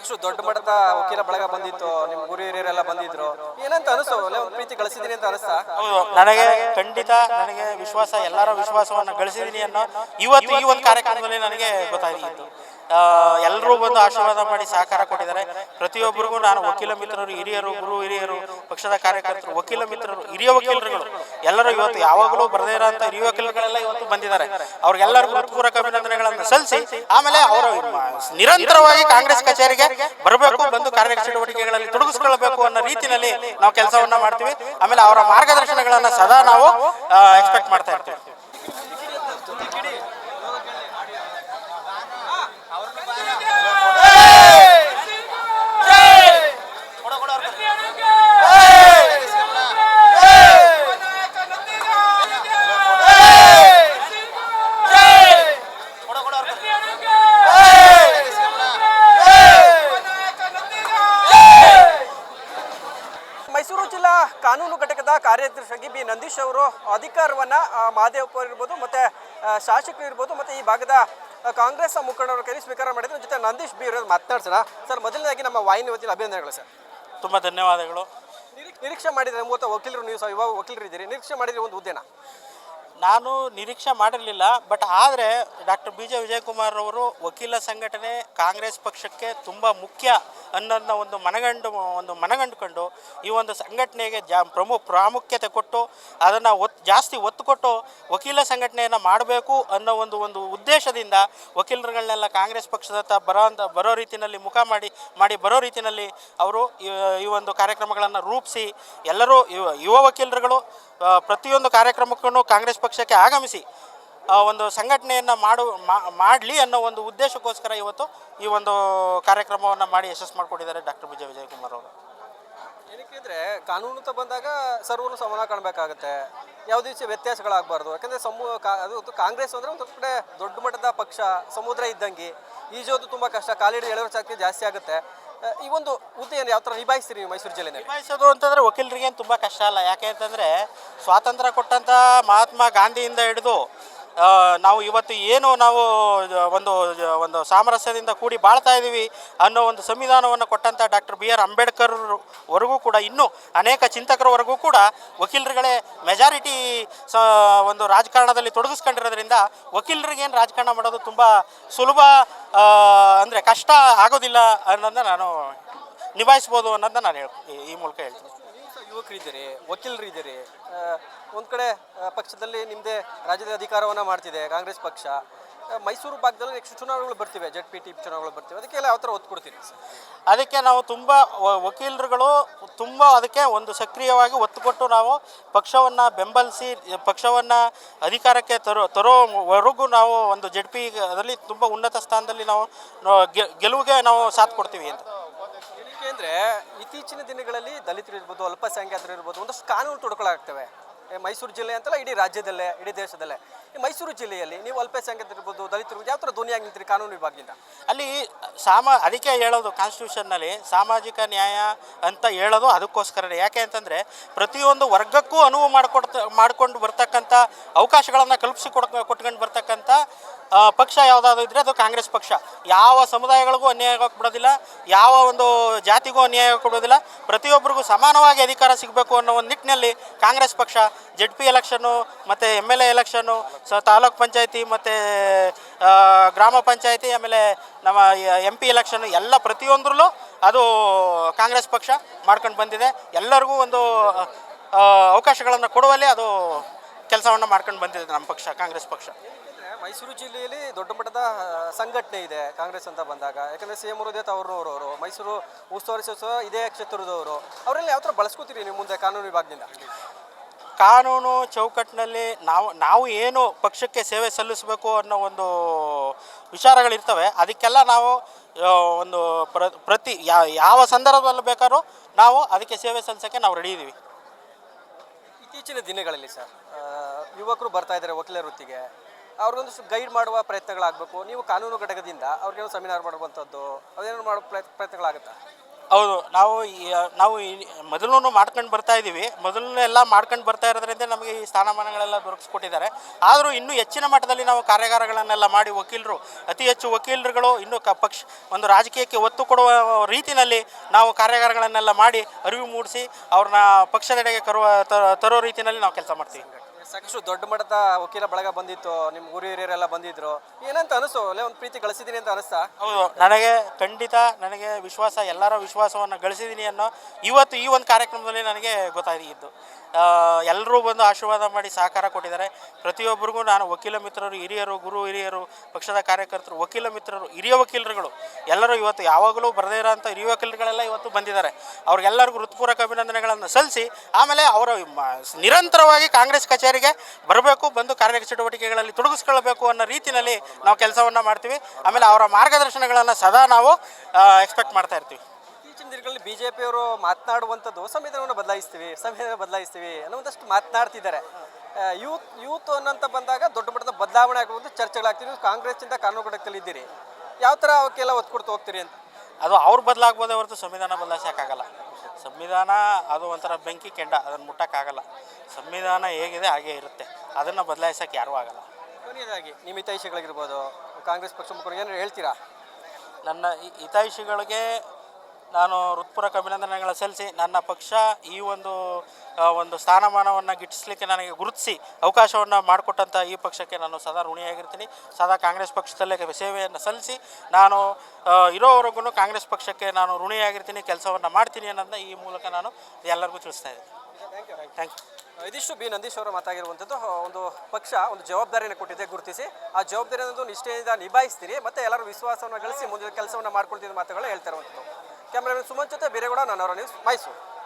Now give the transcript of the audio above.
ಇಷ್ಟು ದೊಡ್ಡ ಮಟ್ಟದ ವಕೀಲ ಬಳಗ ಬಂದಿತ್ತು, ನಿಮ್ಮ ಗುರು ಹಿರಿಯರೆಲ್ಲ ಬಂದಿದ್ರು, ಏನಂತ ಅನಿಸ್ತು? ಒಂದು ಪ್ರೀತಿ ಗಳಿಸಿದೀನಿ ಅಂತ ಅನಿಸ್ತಾ? ನನಗೆ ಖಂಡಿತ ನನಗೆ ವಿಶ್ವಾಸ, ಎಲ್ಲರ ವಿಶ್ವಾಸವನ್ನು ಗಳಿಸಿದೀನಿ ಅನ್ನೋ ಇವತ್ತು ಈ ಒಂದು ಕಾರ್ಯಕ್ರಮದಲ್ಲಿ ನನಗೆ ಗೊತ್ತಾಗಿತ್ತು. ಎಲ್ಲರೂ ಬಂದು ಆಶೀರ್ವಾದ ಮಾಡಿ ಸಹಕಾರ ಕೊಟ್ಟಿದ್ದಾರೆ. ಪ್ರತಿಯೊಬ್ಬರಿಗೂ ನಾನು ವಕೀಲ ಮಿತ್ರರು, ಹಿರಿಯರು, ಗುರು ಹಿರಿಯರು, ಪಕ್ಷದ ಕಾರ್ಯಕರ್ತರು, ವಕೀಲ ಮಿತ್ರರು, ಹಿರಿಯ ವಕೀಲರುಗಳು ಎಲ್ಲರೂ ಇವತ್ತು ಯಾವಾಗಲೂ ಬರದೇ ಇರೋಂಥ ಹಿರಿಯ ವಕೀಲರುಗಳೆಲ್ಲ ಇವತ್ತು ಬಂದಿದ್ದಾರೆ. ಅವ್ರಿಗೆಲ್ಲರಿಗೂ ಹೃತ್ಪೂರ್ವಕ ಅಭಿನಂದನೆಗಳನ್ನು ಸಲ್ಲಿಸಿ ಆಮೇಲೆ ಅವರು ನಿರಂತರವಾಗಿ ಕಾಂಗ್ರೆಸ್ ಕಚೇರಿಗೆ ಬರಬೇಕು, ಬಂದು ಕಾರ್ಯಚಟುವಟಿಕೆಗಳಲ್ಲಿ ತೊಡಗಿಸ್ಕೊಳ್ಬೇಕು ಅನ್ನೋ ರೀತಿಯಲ್ಲಿ ನಾವು ಕೆಲಸವನ್ನ ಮಾಡ್ತೀವಿ. ಆಮೇಲೆ ಅವರ ಮಾರ್ಗದರ್ಶನಗಳನ್ನು ಸದಾ ನಾವು ಎಕ್ಸ್ಪೆಕ್ಟ್ ಮಾಡ್ತಾ ಇರ್ತೀವಿ. ಮೈಸೂರು ಜಿಲ್ಲಾ ಕಾನೂನು ಘಟಕದ ಕಾರ್ಯದರ್ಶಿಯಾಗಿ ಬಿ ನಂದೀಶ್ ಅವರು ಅಧಿಕಾರವನ್ನು ಮಹದೇವಪ್ಪ ಇರ್ಬೋದು ಮತ್ತು ಶಾಸಕರು ಇರ್ಬೋದು ಮತ್ತು ಈ ಭಾಗದ ಕಾಂಗ್ರೆಸ್ ಮುಖಂಡರ ಕೈಲಿ ಸ್ವೀಕಾರ ಮಾಡಿದ್ರು. ಜೊತೆ ನಂದೀಶ್ ಬಿ ಇರೋದು ಮಾತನಾಡ್ಸೋಣ. ಸರ್, ಮೊದಲನೇದಾಗಿ ನಮ್ಮ ವಾಹಿನಿ ವತಿಯಿಂದ ಅಭಿನಂದನೆಗಳು ಸರ್. ತುಂಬ ಧನ್ಯವಾದಗಳು. ನಿರೀಕ್ಷೆ ಮಾಡಿದರೆ ಮೂವತ್ತು ವಕೀಲರು, ನೀವು ಸಹ ಯುವ ವಕೀಲರು ಇದ್ದೀರಿ, ನಿರೀಕ್ಷೆ ಮಾಡಿದರೆ ಒಂದು ಹುದ್ದೆನಾ? ನಾನು ನಿರೀಕ್ಷೆ ಮಾಡಿರಲಿಲ್ಲ. ಬಟ್ ಆದರೆ ಡಾಕ್ಟರ್ BJ ವಿಜಯಕುಮಾರ್ ಅವರು ವಕೀಲ ಸಂಘಟನೆ ಕಾಂಗ್ರೆಸ್ ಪಕ್ಷಕ್ಕೆ ತುಂಬ ಮುಖ್ಯ ಅನ್ನೋದನ್ನ ಮನಗಂಡುಕೊಂಡು ಈ ಒಂದು ಸಂಘಟನೆಗೆ ಪ್ರಾಮುಖ್ಯತೆ ಕೊಟ್ಟು ಅದನ್ನು ಜಾಸ್ತಿ ಒತ್ತು ಕೊಟ್ಟು ವಕೀಲ ಸಂಘಟನೆಯನ್ನು ಮಾಡಬೇಕು ಅನ್ನೋ ಒಂದು ಉದ್ದೇಶದಿಂದ ವಕೀಲರುಗಳನ್ನೆಲ್ಲ ಕಾಂಗ್ರೆಸ್ ಪಕ್ಷದತ್ತ ಬರೋ ರೀತಿಯಲ್ಲಿ ಮಾಡಿ ಬರೋ ರೀತಿಯಲ್ಲಿ ಅವರು ಈ ಒಂದು ಕಾರ್ಯಕ್ರಮಗಳನ್ನು ರೂಪಿಸಿ ಎಲ್ಲರೂ ಯುವ ವಕೀಲರುಗಳು ಪ್ರತಿಯೊಂದು ಕಾರ್ಯಕ್ರಮಕ್ಕೂ ಕಾಂಗ್ರೆಸ್ ಪಕ್ಷಕ್ಕೆ ಆಗಮಿಸಿ ಒಂದು ಸಂಘಟನೆಯನ್ನು ಮಾಡಲಿ ಅನ್ನೋ ಒಂದು ಉದ್ದೇಶಕ್ಕೋಸ್ಕರ ಇವತ್ತು ಈ ಒಂದು ಕಾರ್ಯಕ್ರಮವನ್ನು ಮಾಡಿ ಯಶಸ್ಸು ಮಾಡಿಕೊಟ್ಟಿದ್ದಾರೆ ಡಾಕ್ಟರ್ BJ ವಿಜಯಕುಮಾರ್ ಅವರು. ಏನಕ್ಕೆ ಅಂದರೆ ಕಾನೂನು ಅಂತ ಬಂದಾಗ ಸರ್ವರು ಸಮಾನ ಕಾಣಬೇಕಾಗುತ್ತೆ, ಯಾವುದೇ ರೀತಿಯ ವ್ಯತ್ಯಾಸಗಳಾಗಬಾರ್ದು. ಯಾಕಂದರೆ ಅದು ಕಾಂಗ್ರೆಸ್ ಅಂದರೆ ಒಂದು ಕಡೆ ದೊಡ್ಡ ಮಟ್ಟದ ಪಕ್ಷ, ಸಮುದ್ರ ಇದ್ದಂಗೆ, ಈಜೋದು ತುಂಬ ಕಷ್ಟ, ಕಾಲಿಡಿ ಎಳೆಯುವ ಚಾಕಿ ಜಾಸ್ತಿ ಆಗುತ್ತೆ. ಈ ಒಂದು ಹುದ್ದೆಯನ್ನು ಯಾವ ಥರ ನಿಭಾಯಿಸ್ತೀರಿ ನೀವು ಮೈಸೂರು ಜಿಲ್ಲೆಯಲ್ಲಿ? ನಿಭಾಯಿಸೋದು ಅಂತಂದರೆ ವಕೀಲರಿಗೆ ತುಂಬ ಕಷ್ಟ ಅಲ್ಲ. ಯಾಕೆ ಅಂತಂದರೆ ಸ್ವಾತಂತ್ರ್ಯ ಕೊಟ್ಟಂಥ ಮಹಾತ್ಮ ಗಾಂಧಿಯಿಂದ ಹಿಡಿದು ನಾವು ಇವತ್ತು ಏನು ನಾವು ಒಂದು ಸಾಮರಸ್ಯದಿಂದ ಕೂಡಿ ಬಾಳ್ತಾ ಇದ್ದೀವಿ ಅನ್ನೋ ಒಂದು ಸಂವಿಧಾನವನ್ನು ಕೊಟ್ಟಂಥ ಡಾಕ್ಟರ್ BR ಅಂಬೇಡ್ಕರ್ ವರೆಗೂ ಕೂಡ ಇನ್ನೂ ಅನೇಕ ಚಿಂತಕರವರೆಗೂ ಕೂಡ ವಕೀಲರುಗಳೇ ಮೆಜಾರಿಟಿ ಒಂದು ರಾಜಕಾರಣದಲ್ಲಿ ತೊಡಗಿಸ್ಕೊಂಡಿರೋದ್ರಿಂದ ವಕೀಲರಿಗೇನು ರಾಜಕಾರಣ ಮಾಡೋದು ತುಂಬ ಸುಲಭ ಅಂದರೆ ಕಷ್ಟ ಆಗೋದಿಲ್ಲ ಅನ್ನೋದನ್ನ ನಾನು ನಿಭಾಯಿಸ್ಬೋದು ಅನ್ನೋದನ್ನ ನಾನು ಈ ಮೂಲಕ ಹೇಳ್ತೀನಿ. ಯುವಕರಿದ್ದೀರಿ, ವಕೀಲರಿದ್ದೀರಿ, ಒಂದು ಕಡೆ ಪಕ್ಷದಲ್ಲಿ ನಿಮ್ಮದೇ ರಾಜ್ಯದ ಅಧಿಕಾರವನ್ನು ಮಾಡ್ತಿದೆ ಕಾಂಗ್ರೆಸ್ ಪಕ್ಷ. ಮೈಸೂರು ಭಾಗದಲ್ಲಿ ನೆಕ್ಸ್ಟ್ ಚುನಾವಣೆಗಳು ಬರ್ತಿವೆ, ZPT ಚುನಾವಣೆಗಳು ಬರ್ತಿವೆ, ಅದಕ್ಕೆಲ್ಲ ಯಾವ ಥರ ಒತ್ತು ಕೊಡ್ತೀರಿ? ಅದಕ್ಕೆ ನಾವು ತುಂಬ ವಕೀಲರುಗಳು ತುಂಬ ಅದಕ್ಕೆ ಒಂದು ಸಕ್ರಿಯವಾಗಿ ಒತ್ತು ಕೊಟ್ಟು ನಾವು ಪಕ್ಷವನ್ನು ಬೆಂಬಲಿಸಿ ಪಕ್ಷವನ್ನು ಅಧಿಕಾರಕ್ಕೆ ತರೋವರೆಗೂ ನಾವು ಒಂದು ZP ಅದರಲ್ಲಿ ತುಂಬ ಉನ್ನತ ಸ್ಥಾನದಲ್ಲಿ ನಾವು ಗೆಲುವಿಗೆ ನಾವು ಸಾಥ್ ಕೊಡ್ತೀವಿ ಅಂತ. ಏಕೆಂದರೆ ಇತ್ತೀಚಿನ ದಿನಗಳಲ್ಲಿ ದಲಿತರು ಇರ್ಬೋದು, ಅಲ್ಪಸಂಖ್ಯಾತರು ಇರ್ಬೋದು, ಒಂದಷ್ಟು ಕಾನೂನು ತೊಡಕಲಾಗ್ತವೆ. ಮೈಸೂರು ಜಿಲ್ಲೆ ಅಂತಲ್ಲ, ಇಡೀ ರಾಜ್ಯದಲ್ಲೇ, ಇಡೀ ದೇಶದಲ್ಲೇ. ಈ ಮೈಸೂರು ಜಿಲ್ಲೆಯಲ್ಲಿ ನೀವು ಅಲ್ಪಸಂಖ್ಯಾತರು ಇರ್ಬೋದು, ದಲಿತರು ಯಾವ ಥರ ಧ್ವನಿಯಾಗಿ ನಿಂತಿರಿ ಕಾನೂನು ವಿಭಾಗದಿಂದ? ಅಲ್ಲಿ ಅದಕ್ಕೆ ಹೇಳೋದು ಕಾನ್ಸ್ಟಿಟ್ಯೂಷನ್ನಲ್ಲಿ ಸಾಮಾಜಿಕ ನ್ಯಾಯ ಅಂತ ಹೇಳೋದು ಅದಕ್ಕೋಸ್ಕರನೇ. ಯಾಕೆ ಅಂತಂದರೆ ಪ್ರತಿಯೊಂದು ವರ್ಗಕ್ಕೂ ಅನುವು ಮಾಡಿಕೊಂಡು ಬರ್ತಕ್ಕಂಥ ಅವಕಾಶಗಳನ್ನು ಕೊಟ್ಕೊಂಡು ಬರ್ತಕ್ಕಂಥ ಪಕ್ಷ ಯಾವುದಾದ್ರು ಇದ್ದರೆ ಅದು ಕಾಂಗ್ರೆಸ್ ಪಕ್ಷ. ಯಾವ ಸಮುದಾಯಗಳಿಗೂ ಅನ್ಯಾಯ ಆಗೋಕ್ಕೆ ಬಿಡೋದಿಲ್ಲ, ಯಾವ ಒಂದು ಜಾತಿಗೂ ಅನ್ಯಾಯ ಆಗೋಕ್ಕೆ ಬಿಡೋದಿಲ್ಲ. ಪ್ರತಿಯೊಬ್ಬರಿಗೂ ಸಮಾನವಾಗಿ ಅಧಿಕಾರ ಸಿಗಬೇಕು ಅನ್ನೋ ಒಂದು ನಿಟ್ಟಿನಲ್ಲಿ ಕಾಂಗ್ರೆಸ್ ಪಕ್ಷ ZP ಎಲೆಕ್ಷನ್ನು ಮತ್ತು MLA ಎಲೆಕ್ಷನ್ನು, ತಾಲೂಕ್ ಪಂಚಾಯತಿ ಮತ್ತು ಗ್ರಾಮ ಪಂಚಾಯತಿ, ಆಮೇಲೆ ನಮ್ಮ MP ಎಲೆಕ್ಷನ್ನು ಎಲ್ಲ ಪ್ರತಿಯೊಂದರಲ್ಲೂ ಅದು ಕಾಂಗ್ರೆಸ್ ಪಕ್ಷ ಮಾಡ್ಕೊಂಡು ಬಂದಿದೆ. ಎಲ್ಲರಿಗೂ ಒಂದು ಅವಕಾಶಗಳನ್ನು ಕೊಡುವಲ್ಲಿ ಅದು ಕೆಲಸವನ್ನು ಮಾಡ್ಕೊಂಡು ಬಂದಿದೆ ನಮ್ಮ ಪಕ್ಷ, ಕಾಂಗ್ರೆಸ್ ಪಕ್ಷ. ಮೈಸೂರು ಜಿಲ್ಲೆಯಲ್ಲಿ ದೊಡ್ಡ ಮಟ್ಟದ ಸಂಘಟನೆ ಇದೆ ಕಾಂಗ್ರೆಸ್ ಅಂತ ಬಂದಾಗ. ಯಾಕಂದರೆ CM ಅವರು ಮೈಸೂರು ಉಸ್ತುವಾರಿ ಸಚಿವ ಇದೇ ಕ್ಷೇತ್ರದವರು, ಅವರೆಲ್ಲ ಯಾವ ಥರ ಬಳಸ್ಕೋತೀರಿ ನೀವು ಮುಂದೆ ಕಾನೂನು ವಿಭಾಗದಿಂದ? ಕಾನೂನು ಚೌಕಟ್ಟಿನಲ್ಲಿ ನಾವು ಏನು ಪಕ್ಷಕ್ಕೆ ಸೇವೆ ಸಲ್ಲಿಸಬೇಕು ಅನ್ನೋ ಒಂದು ವಿಚಾರಗಳಿರ್ತವೆ. ಅದಕ್ಕೆಲ್ಲ ನಾವು ಒಂದು ಯಾವ ಸಂದರ್ಭದಲ್ಲಿ ಬೇಕಾದ್ರೂ ನಾವು ಅದಕ್ಕೆ ಸೇವೆ ಸಲ್ಲಿಸೋಕ್ಕೆ ನಾವು ರೆಡಿ ಇದ್ದೀವಿ. ಇತ್ತೀಚಿನ ದಿನಗಳಲ್ಲಿ ಸರ್ ಯುವಕರು ಬರ್ತಾ ಇದ್ದಾರೆ ವಕೀಲ ವೃತ್ತಿಗೆ, ಅವ್ರಿಗೊಂದಷ್ಟು ಗೈಡ್ ಮಾಡುವ ಪ್ರಯತ್ನಗಳಾಗಬೇಕು. ನೀವು ಕಾನೂನು ಘಟಕದಿಂದ ಅವ್ರಿಗೇನೋ ಸೆಮಿನಾರ್ ಮಾಡುವಂಥದ್ದು, ಅದೇನೋ ಮಾಡೋ ಪ್ರಯತ್ನಗಳಾಗುತ್ತಾ? ಹೌದು, ನಾವು ಮೊದಲು ಮಾಡ್ಕೊಂಡು ಬರ್ತಾ ಇದ್ದೀವಿ. ಮೊದಲನೆಲ್ಲ ಮಾಡ್ಕೊಂಡು ಬರ್ತಾ ಇರೋದ್ರಿಂದ ನಮಗೆ ಈ ಸ್ಥಾನಮಾನಗಳೆಲ್ಲ ದೊರಕಿಸ್ಕೊಟ್ಟಿದ್ದಾರೆ. ಆದರೂ ಇನ್ನೂ ಹೆಚ್ಚಿನ ಮಟ್ಟದಲ್ಲಿ ನಾವು ಕಾರ್ಯಾಗಾರಗಳನ್ನೆಲ್ಲ ಮಾಡಿ ಅತಿ ಹೆಚ್ಚು ವಕೀಲರುಗಳು ಇನ್ನೂ ಪಕ್ಷ ಒಂದು ರಾಜಕೀಯಕ್ಕೆ ಒತ್ತು ಕೊಡುವ ರೀತಿಯಲ್ಲಿ ನಾವು ಕಾರ್ಯಾಗಾರಗಳನ್ನೆಲ್ಲ ಮಾಡಿ ಅರಿವು ಮೂಡಿಸಿ ಅವ್ರನ್ನ ಪಕ್ಷದೆಡೆಗೆ ತರೋ ರೀತಿಯಲ್ಲಿ ನಾವು ಕೆಲಸ ಮಾಡ್ತೀವಿ. ಸಾಕಷ್ಟು ದೊಡ್ಡ ಮಟ್ಟದ ವಕೀಲ ಬಳಗ ಬಂದಿತ್ತು, ನಿಮ್ಮ ಊರು ಹಿರಿಯರೆಲ್ಲ ಬಂದಿದ್ರು. ಏನಂತ ಅನಿಸ್ತು? ಅಲ್ಲೇ ಒಂದು ಪ್ರೀತಿ ಗಳಿಸಿದ್ದೀನಿ ಅಂತ ಅನಿಸ್ತಾ? ಹೌದು, ನನಗೆ ವಿಶ್ವಾಸ, ಎಲ್ಲರ ವಿಶ್ವಾಸವನ್ನು ಗಳಿಸಿದ್ದೀನಿ ಅನ್ನೋ ಇವತ್ತು ಈ ಒಂದು ಕಾರ್ಯಕ್ರಮದಲ್ಲಿ ನನಗೆ ಗೊತ್ತಾಗಿದ್ದು. ಎಲ್ಲರೂ ಬಂದು ಆಶೀರ್ವಾದ ಮಾಡಿ ಸಹಕಾರ ಕೊಟ್ಟಿದ್ದಾರೆ. ಪ್ರತಿಯೊಬ್ಬರಿಗೂ ನಾನು ವಕೀಲ ಮಿತ್ರರು, ಹಿರಿಯರು, ಗುರು ಹಿರಿಯರು, ಪಕ್ಷದ ಕಾರ್ಯಕರ್ತರು, ವಕೀಲ ಮಿತ್ರರು, ಹಿರಿಯ ವಕೀಲರುಗಳು ಎಲ್ಲರೂ ಇವತ್ತು ಯಾವಾಗಲೂ ಬರದೇ ಇರೋಂಥ ಹಿರಿಯ ವಕೀಲರುಗಳೆಲ್ಲ ಇವತ್ತು ಬಂದಿದ್ದಾರೆ. ಅವ್ರಿಗೆಲ್ಲರಿಗೂ ಹೃತ್ಪೂರ್ವಕ ಅಭಿನಂದನೆಗಳನ್ನು ಸಲ್ಲಿಸಿ ಆಮೇಲೆ ಅವರ ನಿರಂತರವಾಗಿ ಕಾಂಗ್ರೆಸ್ ಕಚೇರಿಗೆ ಬರಬೇಕು, ಬಂದು ಕಾರ್ಯಚಟುವಟಿಕೆಗಳಲ್ಲಿ ತೊಡಗಿಸ್ಕೊಳ್ಬೇಕು ಅನ್ನೋ ರೀತಿಯಲ್ಲಿ ನಾವು ಕೆಲಸವನ್ನು ಮಾಡ್ತೀವಿ. ಆಮೇಲೆ ಅವರ ಮಾರ್ಗದರ್ಶನಗಳನ್ನು ಸದಾ ನಾವು ಎಕ್ಸ್ಪೆಕ್ಟ್ ಮಾಡ್ತಾ ಇರ್ತೀವಿ. ಇತ್ತೀಚಿನ ದಿನಗಳಲ್ಲಿ ಬಿಜೆಪಿಯವರು ಮಾತನಾಡುವಂಥದ್ದು ಸಂವಿಧಾನವನ್ನು ಬದಲಾಯಿಸ್ತೀವಿ ಅನ್ನುವಂಥಷ್ಟು ಮಾತನಾಡ್ತಿದ್ದಾರೆ. ಯೂತ್ ಅನ್ನೋಂತ ಬಂದಾಗ ದೊಡ್ಡ ಮಟ್ಟದ ಬದಲಾವಣೆ ಆಗುವಂಥ ಚರ್ಚೆಗಳಾಗ್ತಿವೆ. ಕಾಂಗ್ರೆಸ್ಸಿಂದ ಕಾನೂನು ಘಟಕದಲ್ಲಿದ್ದೀರಿ, ಯಾವ ಥರ ಅವಕ್ಕೆಲ್ಲ ಒತ್ತು ಕೊಡ್ತಾ ಹೋಗ್ತೀರಿ ಅಂತ? ಅದು ಅವ್ರು ಬದಲಾಗ್ಬೋದೇ ಹೊರತು ಸಂವಿಧಾನ ಬದಲಾಯಿಸೋಕ್ಕಾಗಲ್ಲ. ಸಂವಿಧಾನ ಅದು ಒಂಥರ ಬೆಂಕಿ ಕೆಂಡ, ಅದನ್ನು ಮುಟ್ಟೋಕ್ಕಾಗಲ್ಲ. ಸಂವಿಧಾನ ಹೇಗಿದೆ ಹಾಗೇ ಇರುತ್ತೆ, ಅದನ್ನು ಬದಲಾಯಿಸೋಕ್ಕೆ ಯಾರೂ ಆಗಲ್ಲ. ಕೊನೆಯದಾಗಿ ನಿಮ್ಮ ಹಿತೈಷಿಗಳಿಗಿರ್ಬೋದು, ಕಾಂಗ್ರೆಸ್ ಪಕ್ಷ ಮುಖಂಡರು ಏನು ಹೇಳ್ತೀರಾ? ನನ್ನ ಹಿತೈಷಿಗಳಿಗೆ ನಾನು ಹೃತ್ಪೂರ್ವಕ ಅಭಿನಂದನೆಗಳ ಸಲ್ಲಿಸಿ ನನ್ನ ಪಕ್ಷ ಈ ಒಂದು ಸ್ಥಾನಮಾನವನ್ನು ಗಿಟ್ಟಿಸಲಿಕ್ಕೆ ನನಗೆ ಗುರುತಿಸಿ ಅವಕಾಶವನ್ನು ಮಾಡಿಕೊಟ್ಟಂಥ ಈ ಪಕ್ಷಕ್ಕೆ ನಾನು ಸದಾ ಋಣಿಯಾಗಿರ್ತೀನಿ. ಸದಾ ಕಾಂಗ್ರೆಸ್ ಪಕ್ಷದಲ್ಲೇ ಸೇವೆಯನ್ನು ಸಲ್ಲಿಸಿ ನಾನು ಇರೋವರೆಗೂ ಕಾಂಗ್ರೆಸ್ ಪಕ್ಷಕ್ಕೆ ನಾನು ಋಣಿಯಾಗಿರ್ತೀನಿ, ಕೆಲಸವನ್ನು ಮಾಡ್ತೀನಿ ಅನ್ನೋದನ್ನ ಈ ಮೂಲಕ ನಾನು ಎಲ್ಲರಿಗೂ ತಿಳಿಸ್ತಾ ಇದ್ದೀನಿ. Thank you. ಇದಿಷ್ಟು ಬಿ ನಂದೀಶ್ ಅವರು ಮಾತಾಗಿರುವಂಥದ್ದು. ಒಂದು ಪಕ್ಷ ಒಂದು ಜವಾಬ್ದಾರಿಯನ್ನು ಕೊಟ್ಟಿದೆ, ಗುರುತಿಸಿ ಆ ಜವಾಬ್ದಾರಿಯನ್ನು ನಿಷ್ಠೆಯಿಂದ ನಿಭಾಯಿಸ್ತೀನಿ ಮತ್ತು ಎಲ್ಲರೂ ವಿಶ್ವಾಸವನ್ನು ಗಳಿಸಿ ಮುಂದಿನ ಕೆಲಸವನ್ನು ಮಾಡ್ಕೊಳ್ತೀನಿ ಮಾತುಗಳು ಹೇಳ್ತಾ ಇರುವಂಥದ್ದು. ಕ್ಯಾಮ್ರಾಮನ್ ಸುಮನ್ ಜೊತೆ ಬೇರೆಗೌಡ, ನನ್ನವರ ನ್ಯೂಸ್, ಮೈಸೂರು.